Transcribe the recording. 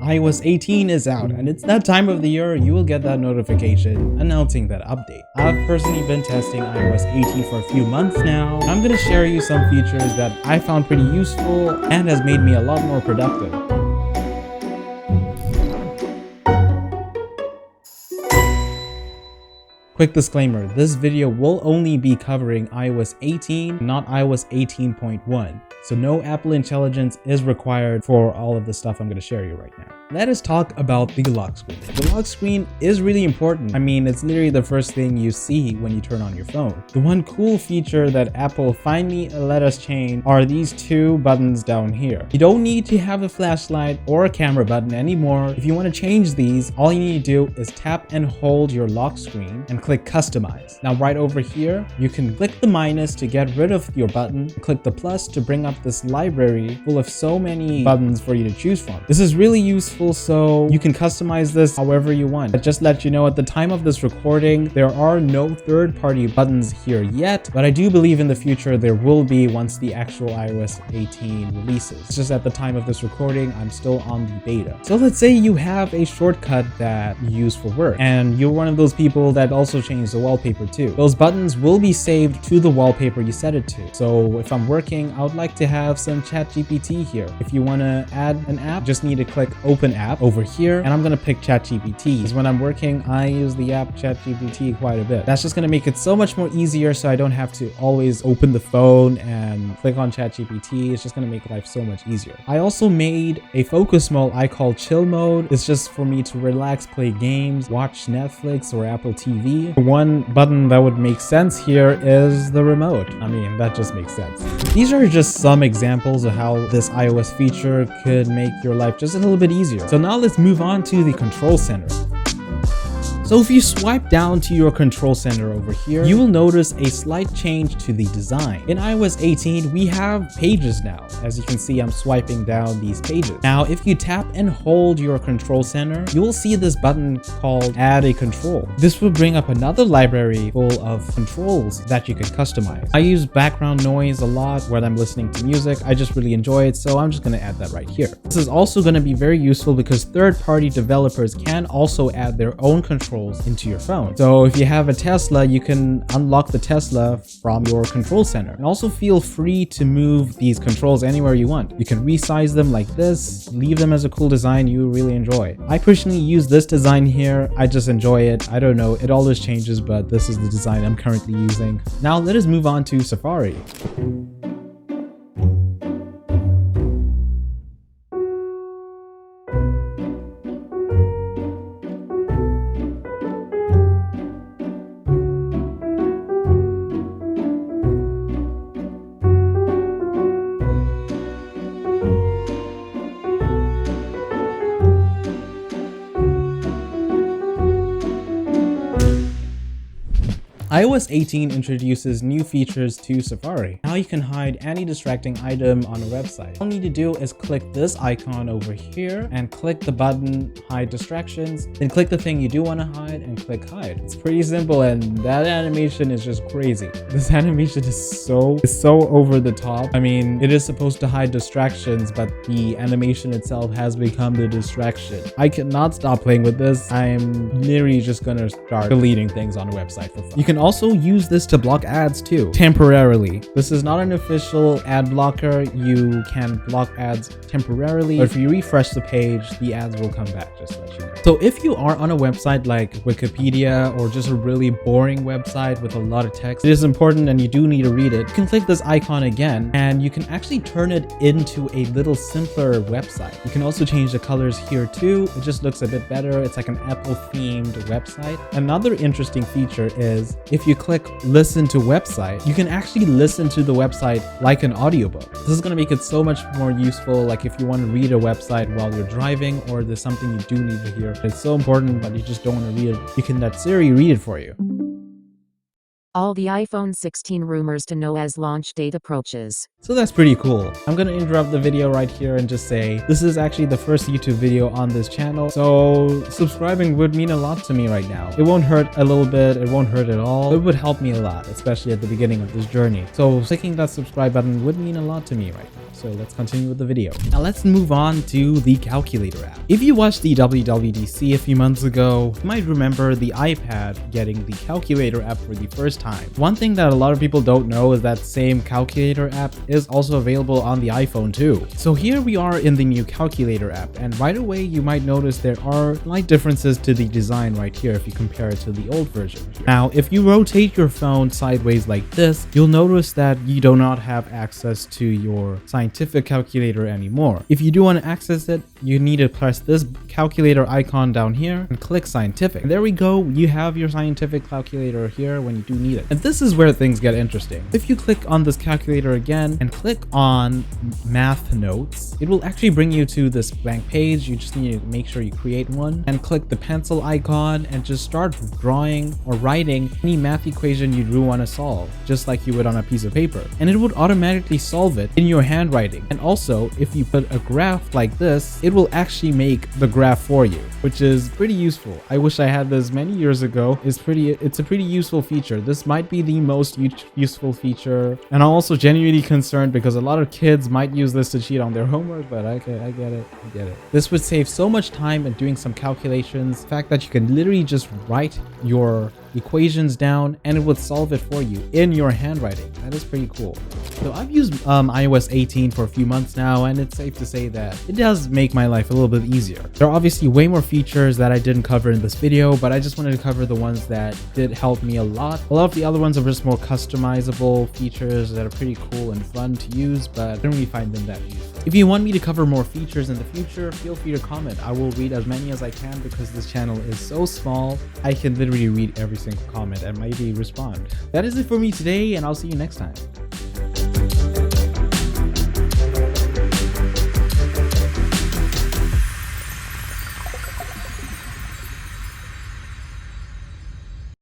iOS 18 is out, and it's that time of the year you will get that notification announcing that update. I've personally been testing iOS 18 for a few months now. I'm going to share you some features that I found pretty useful and has made me a lot more productive. Quick disclaimer, this video will only be covering iOS 18, not iOS 18.1. So no Apple Intelligence is required for all of the stuff I'm going to share you right now. Let us talk about the lock screen. The lock screen is really important. I mean, it's literally the first thing you see when you turn on your phone. The one cool feature that Apple finally let us change are these two buttons down here. You don't need to have a flashlight or a camera button anymore. If you want to change these, all you need to do is tap and hold your lock screen and click customize. Now right over here, you can click the minus to get rid of your button, click the plus to bring up this library full of so many buttons for you to choose from. This is really useful, so you can customize this however you want. But just let you know, at the time of this recording, there are no third-party buttons here yet, but I do believe in the future there will be once the actual iOS 18 releases. It's just at the time of this recording, I'm still on the beta. So let's say you have a shortcut that you use for work, and you're one of those people that also change the wallpaper too. Those buttons will be saved to the wallpaper you set it to. So if I'm working, I would like to have some ChatGPT here. If you want to add an app, just need to click open app over here, and I'm going to pick ChatGPT because when I'm working, I use the app ChatGPT quite a bit. That's just going to make it so much more easier, so I don't have to always open the phone and click on ChatGPT. It's just going to make life so much easier. I also made a focus mode I call chill mode. It's just for me to relax, play games, watch Netflix or Apple TV. One button that would make sense here is the remote. I mean, that just makes sense. These are just some examples of how this iOS feature could make your life just a little bit easier. So now let's move on to the control center. So if you swipe down to your control center over here, you will notice a slight change to the design. In iOS 18, we have pages now. As you can see, I'm swiping down these pages. Now, if you tap and hold your control center, you will see this button called Add a Control. This will bring up another library full of controls that you can customize. I use background noise a lot when I'm listening to music. I just really enjoy it, so I'm just going to add that right here. This is also going to be very useful because third-party developers can also add their own controls into your phone. So if you have a Tesla, you can unlock the Tesla from your control center. And also feel free to move these controls anywhere you want. You can resize them like this, leave them as a cool design you really enjoy. I personally use this design here. I just enjoy it. I don't know, it always changes, but this is the design I'm currently using. Now let us move on to Safari. iOS 18 introduces new features to Safari. Now you can hide any distracting item on a website. All you need to do is click this icon over here and click the button Hide Distractions, then click the thing you do want to hide and click Hide. It's pretty simple, and that animation is just crazy. This animation is so over the top. I mean, it is supposed to hide distractions, but the animation itself has become the distraction. I cannot stop playing with this. I'm literally just gonna start deleting things on a website for fun. You can also use this to block ads too, temporarily. This is not an official ad blocker. You can block ads temporarily, but if you refresh the page, the ads will come back, just to let you know. So if you are on a website like Wikipedia or just a really boring website with a lot of text, it is important and you do need to read it. You can click this icon again and you can actually turn it into a little simpler website. You can also change the colors here too. It just looks a bit better. It's like an Apple themed website. Another interesting feature is if you click listen to website, you can actually listen to the website like an audiobook. This is going to make it so much more useful, like if you want to read a website while you're driving or there's something you do need to hear. It's so important, but you just don't want to read it. You can let Siri read it for you. All the iPhone 16 rumors to know as launch date approaches. So that's pretty cool. I'm gonna interrupt the video right here and just say this is actually the first YouTube video on this channel, so subscribing would mean a lot to me right now. It won't hurt a little bit, it won't hurt at all. It would help me a lot, especially at the beginning of this journey. So clicking that subscribe button would mean a lot to me right now. So let's continue with the video. Now let's move on to the calculator app. If you watched the WWDC a few months ago, you might remember the iPad getting the calculator app for the first time. One thing that a lot of people don't know is that same calculator app is also available on the iPhone too. So here we are in the new calculator app, and right away you might notice there are slight differences to the design right here if you compare it to the old version. Now if you rotate your phone sideways like this, you'll notice that you do not have access to your scientific calculator anymore. If you do want to access it, you need to press this calculator icon down here and click scientific. And there we go, you have your scientific calculator here when you do need it. And this is where things get interesting. If you click on this calculator again and click on math notes, it will actually bring you to this blank page. You just need to make sure you create one and click the pencil icon and just start drawing or writing any math equation you do want to solve, just like you would on a piece of paper. And it would automatically solve it in your handwriting. And also, if you put a graph like this, it will actually make the graph for you, which is pretty useful. I wish I had this many years ago. It's a pretty useful feature. This might be the most useful feature. And I'm also genuinely concerned because a lot of kids might use this to cheat on their homework, but I get it. This would save so much time in doing some calculations. The fact that you can literally just write your equations down and it would solve it for you in your handwriting. That is pretty cool. So I've used iOS 18 for a few months now, and it's safe to say that it does make my life a little bit easier. There are obviously way more features that I didn't cover in this video, but I just wanted to cover the ones that did help me a lot. A lot of the other ones are just more customizable features that are pretty cool and fun to use, but I don't really find them that useful. If you want me to cover more features in the future, feel free to comment. I will read as many as I can because this channel is so small. I can literally read every single comment and maybe respond. That is it for me today, and I'll see you next time.